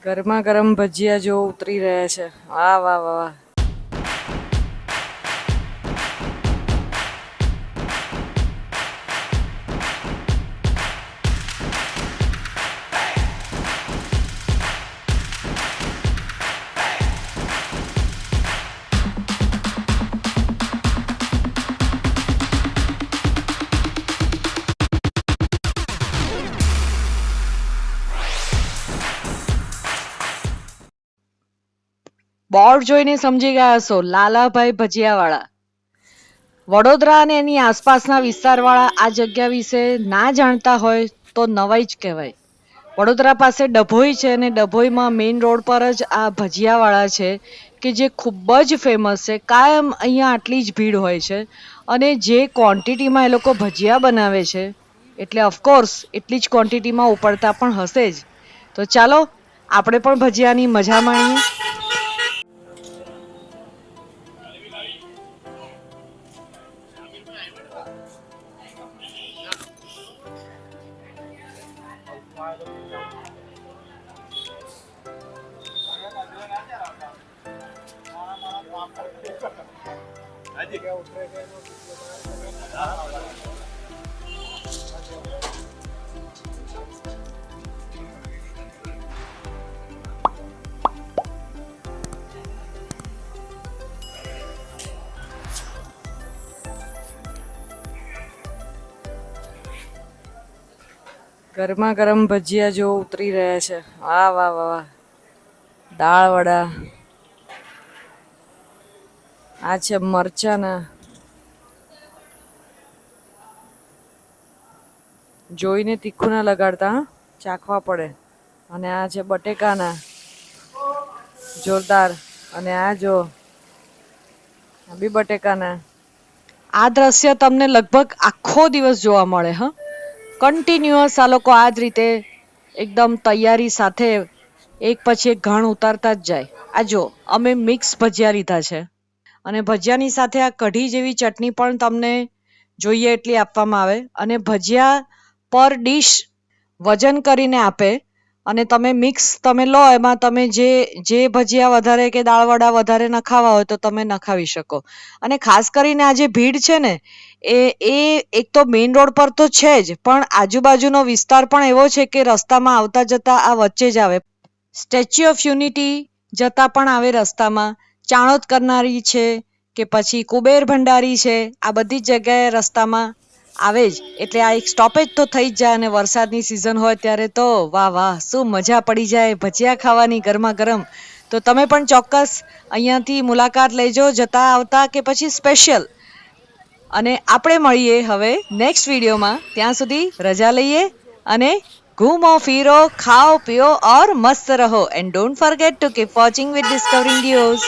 ગરમા ગરમ ભજીયા જો ઉતરી રહ્યા છે. વાહ વાહ વાહ. બોર્ડ જોઈને સમજી ગયા હશો, લાલાભાઈ ભજીયાવાળા. વડોદરા અને એની આસપાસના વિસ્તારવાળા આ જગ્યા વિશે ના જાણતા હોય તો નવાઈ જ કહેવાય. વડોદરા પાસે ડભોઈ છે અને ડભોઈમાં મેઇન રોડ પર જ આ ભજીયાવાળા છે કે જે ખૂબ જ ફેમસ છે. કાયમ અહીંયા આટલી જ ભીડ હોય છે અને જે ક્વોન્ટિટીમાં એ લોકો ભજીયા બનાવે છે એટલે ઓફકોર્સ એટલી જ ક્વોન્ટિટીમાં ઉપડતા પણ હશે જ. તો ચાલો આપણે પણ ભજીયાની મજા માણીએ. ગરમા ગરમ ભજીયા જો ઉતરી રહ્યા છે. વાહ વાહ વાહ. દાળ વડા, આ છે મરચાના, જોઈને તીખું ના લગાડતા, ચાખવા પડે. અને આ છે બટેકાના, જોરદાર. અને આ જો આ બી બટેકાના. આ દ્રશ્ય તમને લગભગ આખો દિવસ જોવા મળે. કન્ટિન્યુઅસ આ લોકો આ જ રીતે એકદમ તૈયારી સાથે એક પછી એક ઘાણ ઉતારતા જ જાય. આ જો અમે મિક્સ ભજીયા લીધા છે અને ભજીયાની સાથે આ કઢી જેવી ચટણી પણ તમને જોઈએ એટલી આપવામાં આવે. અને ભજીયા પર ડીશ વજન કરીને આપે અને તમે મિક્સ તમે લો, એમાં તમે જે ભજીયા વધારે કે દાળવડા વધારે નખાવા હોય તો તમે નખાવી શકો. અને ખાસ કરીને આ જે ભીડ છે ને એ એક તો મેઇન રોડ પર તો છે જ, પણ આજુબાજુનો વિસ્તાર પણ એવો છે કે રસ્તામાં આવતા જતા આ વચ્ચે જ આવે. સ્ટેચ્યુ ઓફ યુનિટી જતા પણ આવે રસ્તામાં, ચાણોદ કરનારી છે કે પછી કુબેર ભંડારી છે, આ બધી જ જગ્યાએ રસ્તામાં આવે જ. એટલે આ એક સ્ટોપેજ તો થઈ જ જાય. અને વરસાદની સિઝન હોય ત્યારે તો વાહ વાહ શું મજા પડી જાય ભજીયા ખાવાની ગરમા ગરમ. તો તમે પણ ચોક્કસ અહીંયાથી મુલાકાત લેજો જતા આવતા કે પછી સ્પેશિયલ. અને આપણે મળીએ હવે નેક્સ્ટ વિડીયોમાં. ત્યાં સુધી રજા લઈએ અને ઘૂમો ફિરો ખાઓ પીઓ ઓર મસ્ત રહો. And don't forget to keep watching with discovering ડીઓઝ.